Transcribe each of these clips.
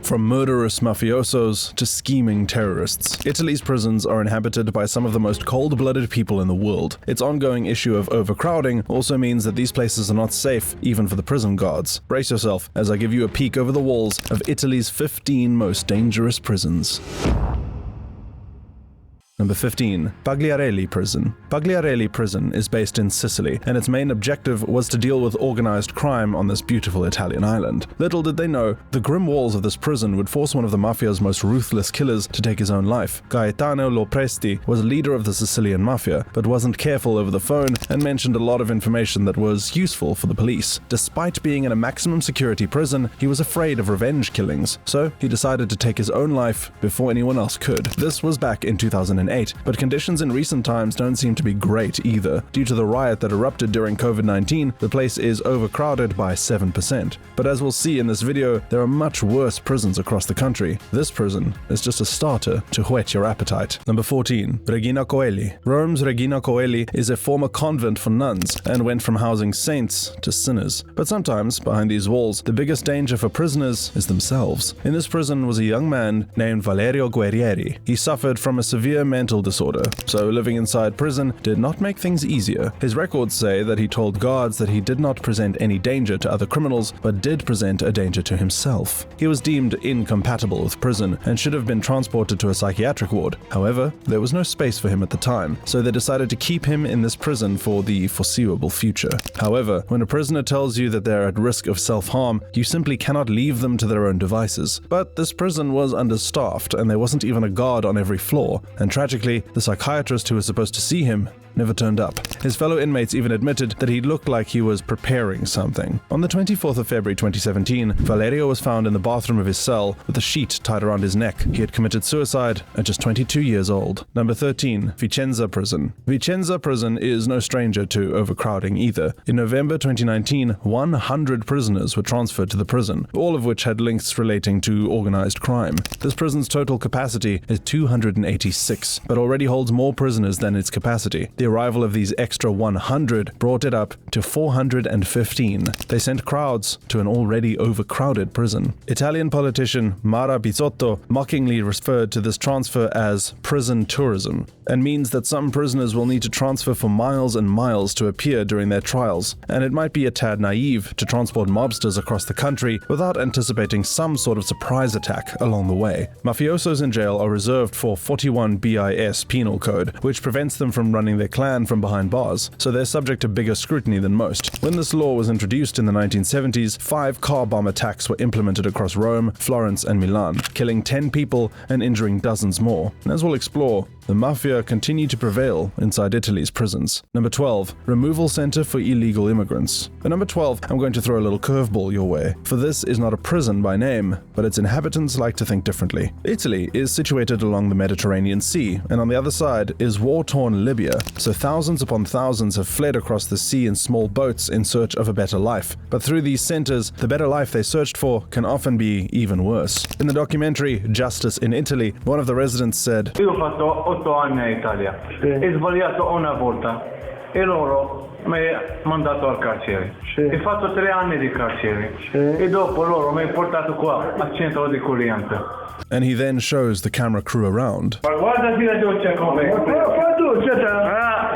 From murderous mafiosos to scheming terrorists, Italy's prisons are inhabited by some of the most cold-blooded people in the world. Its ongoing issue of overcrowding also means that these places are not safe even for the prison guards. Brace yourself as I give you a peek over the walls of Italy's 15 most dangerous prisons. Number 15. Pagliarelli Prison. Pagliarelli Prison is based in Sicily, and its main objective was to deal with organized crime on this beautiful Italian island. Little did they know, the grim walls of this prison would force one of the mafia's most ruthless killers to take his own life. Gaetano Lopresti was leader of the Sicilian mafia, but wasn't careful over the phone and mentioned a lot of information that was useful for the police. Despite being in a maximum security prison, he was afraid of revenge killings, so he decided to take his own life before anyone else could. This was back in 2008, but conditions in recent times don't seem to be great either. Due to the riot that erupted during COVID-19, the place is overcrowded by 7%. But as we'll see in this video, there are much worse prisons across the country. This prison is just a starter to whet your appetite. Number 14. Regina Coeli. Rome's Regina Coeli is a former convent for nuns and went from housing saints to sinners. But sometimes, behind these walls, the biggest danger for prisoners is themselves. In this prison was a young man named Valerio Guerrieri. He suffered from a severe mental disorder, so living inside prison did not make things easier. His records say that he told guards that he did not present any danger to other criminals, but did present a danger to himself. He was deemed incompatible with prison and should have been transported to a psychiatric ward. However, there was no space for him at the time, so they decided to keep him in this prison for the foreseeable future. However, when a prisoner tells you that they're at risk of self-harm, you simply cannot leave them to their own devices. But this prison was understaffed, and there wasn't even a guard on every floor, and tragically, the psychiatrist who was supposed to see him never turned up. His fellow inmates even admitted that he looked like he was preparing something. On the 24th of February 2017, Valerio was found in the bathroom of his cell with a sheet tied around his neck. He had committed suicide at just 22 years old. Number 13. Vicenza Prison. Vicenza Prison is no stranger to overcrowding either. In November 2019, 100 prisoners were transferred to the prison, all of which had links relating to organized crime. This prison's total capacity is 286, but already holds more prisoners than its capacity. The arrival of these extra 100 brought it up to 415. They sent crowds to an already overcrowded prison. Italian politician Mara Bizzotto mockingly referred to this transfer as prison tourism, and means that some prisoners will need to transfer for miles and miles to appear during their trials, and it might be a tad naive to transport mobsters across the country without anticipating some sort of surprise attack along the way. Mafiosos in jail are reserved for 41 BIS penal code, which prevents them from running their clan from behind bars, so they're subject to bigger scrutiny than most. When this law was introduced in the 1970s, 5 car bomb attacks were implemented across Rome, Florence, and Milan, killing 10 people and injuring dozens more. And as we'll explore, the mafia continue to prevail inside Italy's prisons. Number 12. Removal Center for Illegal Immigrants. At number 12, I'm going to throw a little curveball your way, for this is not a prison by name, but its inhabitants like to think differently. Italy is situated along the Mediterranean Sea, and on the other side is war-torn Libya, so thousands upon thousands have fled across the sea in small boats in search of a better life. But through these centers, the better life they searched for can often be even worse. In the documentary Justice in Italy, one of the residents said, Io ho fatto 8 anni in Italia e sbagliato una volta e loro mi hanno mandato al carcere. Ho fatto 3 anni di carcere e dopo loro mi hanno portato qua al centro di accoglienza. And he then shows the camera crew around. Ma guardati la doccia come. Fa doccia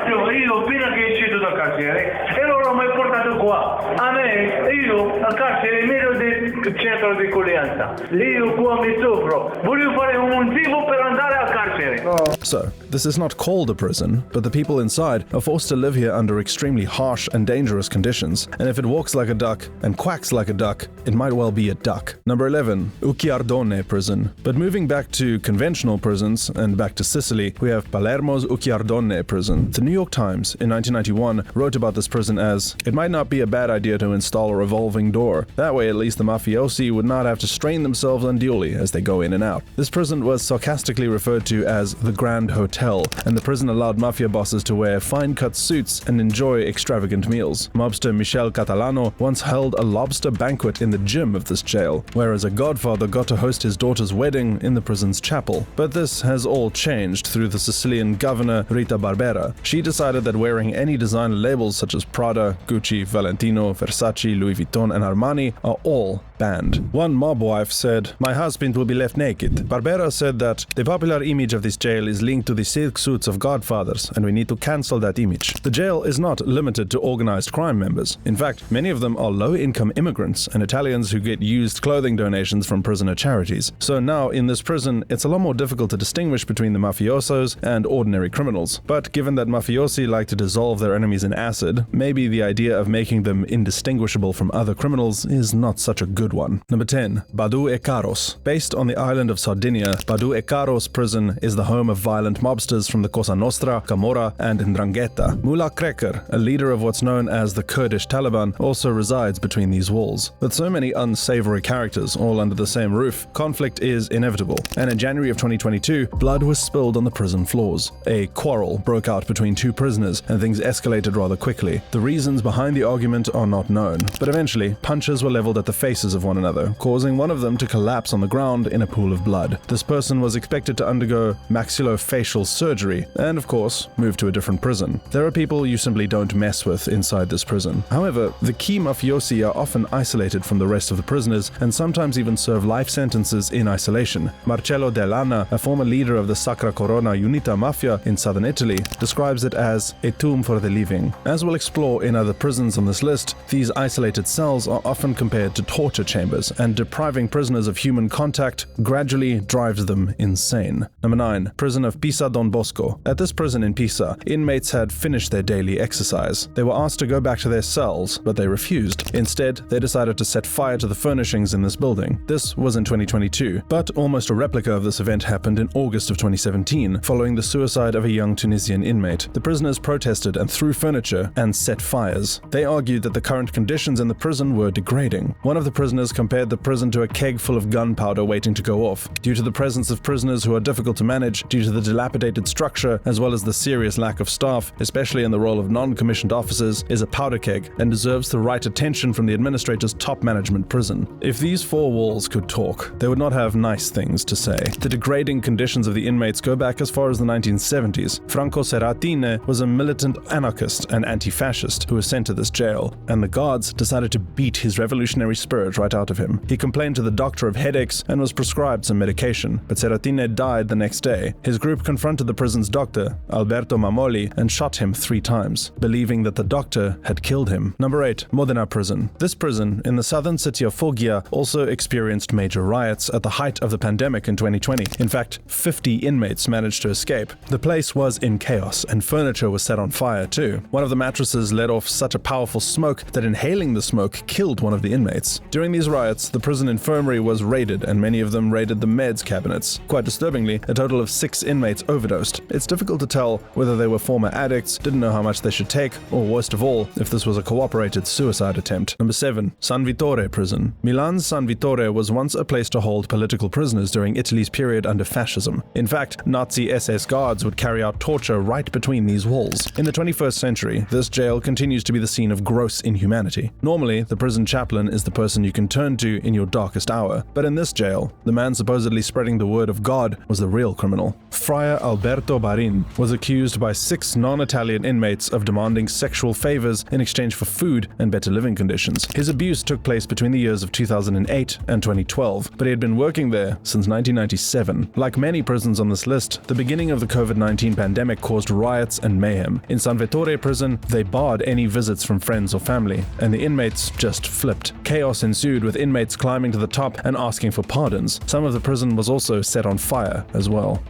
io appena che uscito dal carcere e loro mi hanno portato qua. A me, io al carcere meno del centro di accoglienza. Io qua mi soffro. Voglio fare un motivo per andare al carcere. So, this is not called a prison, but the people inside are forced to live here under extremely harsh and dangerous conditions. And if it walks like a duck and quacks like a duck, it might well be a duck. Number 11. Ucciardone Prison. But moving back to conventional prisons and back to Sicily, we have Palermo's Ucciardone Prison. The New York Times in 1991 wrote about this prison as, "It might not be a bad idea to install a revolving door. That way at least the mafiosi would not have to strain themselves unduly as they go in and out." This prison was sarcastically referred to as the Grand Hotel, and the prison allowed mafia bosses to wear fine-cut suits and enjoy extravagant meals. Mobster Michel Catalano once held a lobster banquet in the gym of this jail, whereas a godfather got to host his daughter's wedding in the prison's chapel. But this has all changed through the Sicilian governor Rita Barbera. She decided that wearing any designer labels such as Prada, Gucci, Gucci, Valentino, Versace, Louis Vuitton, and Armani are all banned. One mob wife said, "My husband will be left naked." Barbera said that the popular image of this jail is linked to the silk suits of godfathers, and we need to cancel that image. The jail is not limited to organized crime members. In fact, many of them are low-income immigrants and Italians who get used clothing donations from prisoner charities. So now, in this prison, it's a lot more difficult to distinguish between the mafiosos and ordinary criminals. But given that mafiosi like to dissolve their enemies in acid, maybe the idea of making them indistinguishable from other criminals is not such a good one. Number 10. Badu e Carros. Based on the island of Sardinia, Badu e Carros prison is the home of violent mobsters from the Cosa Nostra, Camorra, and Ndrangheta. Mullah Kreker, a leader of what's known as the Kurdish Taliban, also resides between these walls. With so many unsavory characters all under the same roof, conflict is inevitable, and in January of 2022, blood was spilled on the prison floors. A quarrel broke out between two prisoners, and things escalated rather quickly. The reasons behind the argument are not known, but eventually, punches were leveled at the faces of one another, causing one of them to collapse on the ground in a pool of blood. This person was expected to undergo maxillofacial surgery, and of course, move to a different prison. There are people you simply don't mess with inside this prison. However, the key mafiosi are often isolated from the rest of the prisoners, and sometimes even serve life sentences in isolation. Marcello Dell'Anna, a former leader of the Sacra Corona Unita Mafia in southern Italy, describes it as a tomb for the living. As we'll explore in other prisons on this list, these isolated cells are often compared to torture chambers, and depriving prisoners of human contact gradually drives them insane. Number 9. Prison of Pisa Don Bosco. At this prison in Pisa, inmates had finished their daily exercise. They were asked to go back to their cells, but they refused. Instead, they decided to set fire to the furnishings in this building. This was in 2022, but almost a replica of this event happened in August of 2017, following the suicide of a young Tunisian inmate. The prisoners protested and threw furniture and set fires. They argued that the current conditions in the prison were degrading. One of the prisoners compared the prison to a keg full of gunpowder waiting to go off. Due to the presence of prisoners who are difficult to manage, due to the dilapidated structure, as well as the serious lack of staff, especially in the role of non-commissioned officers, is a powder keg and deserves the right attention from the administrator's top management prison. If these four walls could talk, they would not have nice things to say. The degrading conditions of the inmates go back as far as the 1970s. Franco Serratine was a militant anarchist and anti-fascist who was sent to this jail, and the guards decided to beat his revolutionary spirit right out of him. He complained to the doctor of headaches and was prescribed some medication, but Serratine died the next day. His group confronted the prison's doctor, Alberto Mamoli, and shot him 3 times, believing that the doctor had killed him. Number 8. Modena Prison. This prison in the southern city of Foggia also experienced major riots at the height of the pandemic in 2020. In fact, 50 inmates managed to escape. The place was in chaos, and furniture was set on fire too. One of the mattresses let off such a powerful smoke that inhaling the smoke killed one of the inmates. During these riots, the prison infirmary was raided, and many of them raided the meds cabinets. Quite disturbingly, a total of 6 inmates overdosed. It's difficult to tell whether they were former addicts, didn't know how much they should take, or worst of all, if this was a cooperated suicide attempt. Number 7. San Vittore Prison. Milan's San Vittore was once a place to hold political prisoners during Italy's period under fascism. In fact, Nazi SS guards would carry out torture right between these walls. In the 21st century, this jail continues to be the scene of gross inhumanity. Normally, the prison chaplain is the person you can turn to in your darkest hour, but in this jail, the man supposedly spreading the word of God was the real criminal. Friar Alberto Barin was accused by 6 non-Italian inmates of demanding sexual favors in exchange for food and better living conditions. His abuse took place between the years of 2008 and 2012, but he had been working there since 1997. Like many prisons on this list, the beginning of the COVID-19 pandemic caused riots and mayhem. In San Vittore prison, they barred any visits from friends or family, and the inmates just flipped. Chaos ensued, with inmates climbing to the top and asking for pardons. Some of the prison was also set on fire as well.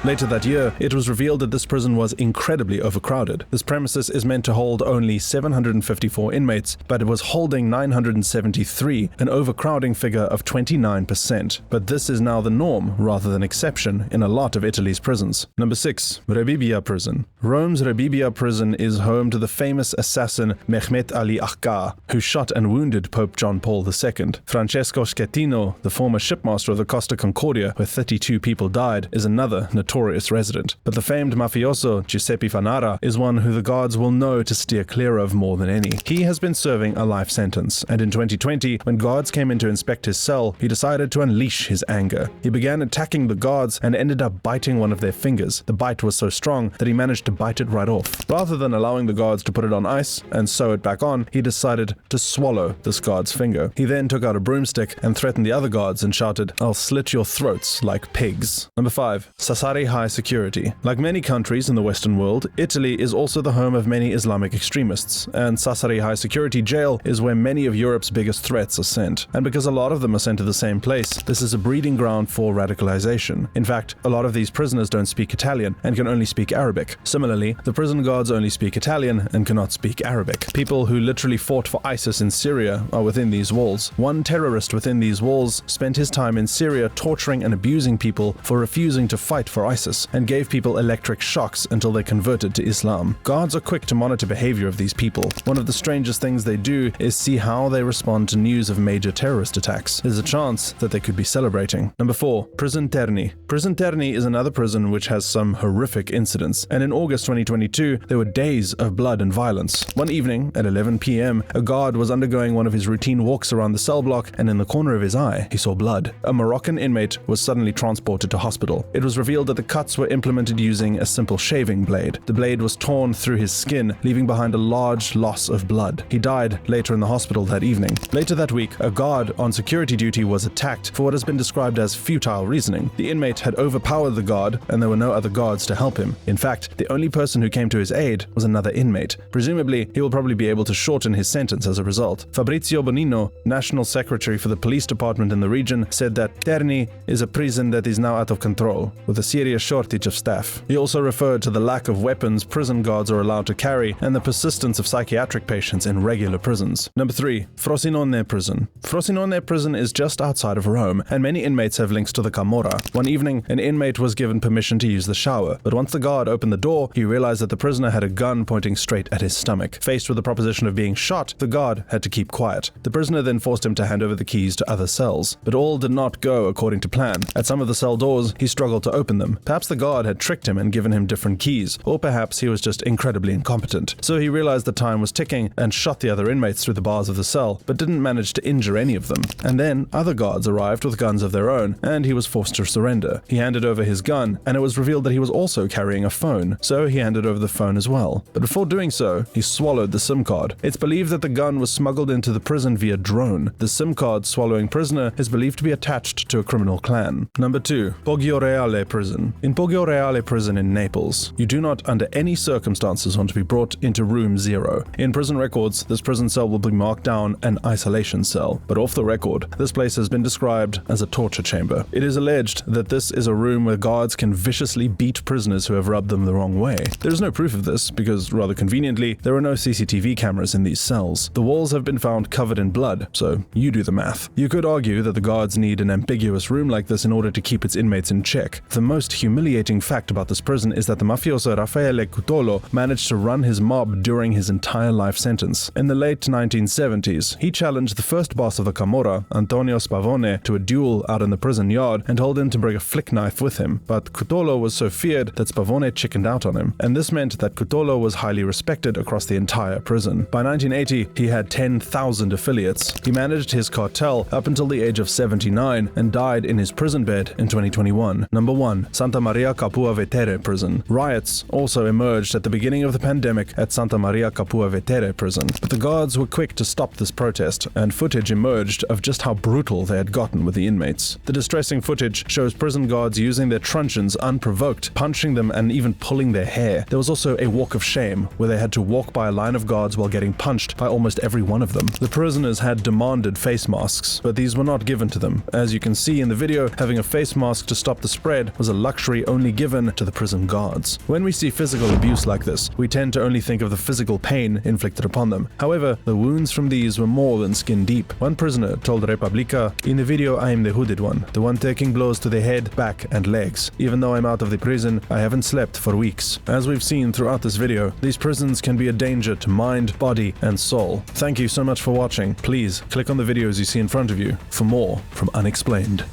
Later that year, it was revealed that this prison was incredibly overcrowded. This premises is meant to hold only 754 inmates, but it was holding 973, an overcrowding figure of 29%. But this is now the norm rather than exception in a lot of Italy's prisons. Number 6. Rebibbia Prison. Rome's Rebibbia Prison is home to the famous assassin Mehmet Ali Akka, who shot and wounded Pope John Paul II. Francesco Schettino, the former shipmaster of the Costa Concordia, where 32 people died, is another notorious notorious resident. But the famed mafioso Giuseppe Fanara is one who the guards will know to steer clear of more than any. He has been serving a life sentence, and in 2020, when guards came in to inspect his cell, he decided to unleash his anger. He began attacking the guards and ended up biting one of their fingers. The bite was so strong that he managed to bite it right off. Rather than allowing the guards to put it on ice and sew it back on, he decided to swallow this guard's finger. He then took out a broomstick and threatened the other guards and shouted, "I'll slit your throats like pigs." Number 5. Sassari High Security. Like many countries in the Western world, Italy is also the home of many Islamic extremists, and Sassari High Security Jail is where many of Europe's biggest threats are sent. And because a lot of them are sent to the same place, this is a breeding ground for radicalization. In fact, a lot of these prisoners don't speak Italian and can only speak Arabic. Similarly, the prison guards only speak Italian and cannot speak Arabic. People who literally fought for ISIS in Syria are within these walls. One terrorist within these walls spent his time in Syria torturing and abusing people for refusing to fight for ISIS, and gave people electric shocks until they converted to Islam. Guards are quick to monitor behavior of these people. One of the strangest things they do is see how they respond to news of major terrorist attacks. There's a chance that they could be celebrating. Number 4. Prison Terni. Prison Terni is another prison which has some horrific incidents, and in August 2022, there were days of blood and violence. One evening at 11 p.m., a guard was undergoing one of his routine walks around the cell block, and in the corner of his eye, he saw blood. A Moroccan inmate was suddenly transported to hospital. It was revealed that the cuts were implemented using a simple shaving blade. The blade was torn through his skin, leaving behind a large loss of blood. He died later in the hospital that evening. Later that week, a guard on security duty was attacked for what has been described as futile reasoning. The inmate had overpowered the guard, and there were no other guards to help him. In fact, the only person who came to his aid was another inmate. Presumably, he will probably be able to shorten his sentence as a result. Fabrizio Bonino, national secretary for the police department in the region, said that Terni is a prison that is now out of control, with a serious shortage of staff. He also referred to the lack of weapons prison guards are allowed to carry and the persistence of psychiatric patients in regular prisons. Number 3. Frosinone Prison. Frosinone Prison is just outside of Rome, and many inmates have links to the Camorra. One evening, an inmate was given permission to use the shower, but once the guard opened the door, he realized that the prisoner had a gun pointing straight at his stomach. Faced with the proposition of being shot, the guard had to keep quiet. The prisoner then forced him to hand over the keys to other cells, but all did not go according to plan. At some of the cell doors, he struggled to open them. Perhaps the guard had tricked him and given him different keys, or perhaps he was just incredibly incompetent. So he realized the time was ticking and shot the other inmates through the bars of the cell, but didn't manage to injure any of them. And then other guards arrived with guns of their own, and he was forced to surrender. He handed over his gun, and it was revealed that he was also carrying a phone, so he handed over the phone as well. But before doing so, he swallowed the SIM card. It's believed that the gun was smuggled into the prison via drone. The SIM card swallowing prisoner is believed to be attached to a criminal clan. Number 2. Poggio Reale Prison. In Poggio Reale Prison in Naples, you do not under any circumstances want to be brought into room 0. In prison records, this prison cell will be marked down an isolation cell, but off the record, this place has been described as a torture chamber. It is alleged that this is a room where guards can viciously beat prisoners who have rubbed them the wrong way. There is no proof of this because, rather conveniently, there are no CCTV cameras in these cells. The walls have been found covered in blood, so you do the math. You could argue that the guards need an ambiguous room like this in order to keep its inmates in check. The most humiliating fact about this prison is that the mafioso Raffaele Cutolo managed to run his mob during his entire life sentence. In the late 1970s, he challenged the first boss of the Camorra, Antonio Spavone, to a duel out in the prison yard and told him to bring a flick knife with him. But Cutolo was so feared that Spavone chickened out on him, and this meant that Cutolo was highly respected across the entire prison. By 1980, he had 10,000 affiliates. He managed his cartel up until the age of 79 and died in his prison bed in 2021. Number 1. Santa Maria Capua Vetere Prison. Riots also emerged at the beginning of the pandemic at Santa Maria Capua Vetere Prison, but the guards were quick to stop this protest, and footage emerged of just how brutal they had gotten with the inmates. The distressing footage shows prison guards using their truncheons unprovoked, punching them and even pulling their hair. There was also a walk of shame, where they had to walk by a line of guards while getting punched by almost every one of them. The prisoners had demanded face masks, but these were not given to them. As you can see in the video, having a face mask to stop the spread was a luxury only given to the prison guards. When we see physical abuse like this, we tend to only think of the physical pain inflicted upon them. However, the wounds from these were more than skin deep. One prisoner told Repubblica, "In the video, I am the hooded one, the one taking blows to the head, back, and legs. Even though I'm out of the prison, I haven't slept for weeks." As we've seen throughout this video, these prisons can be a danger to mind, body, and soul. Thank you so much for watching. Please click on the videos you see in front of you for more from Unexplained.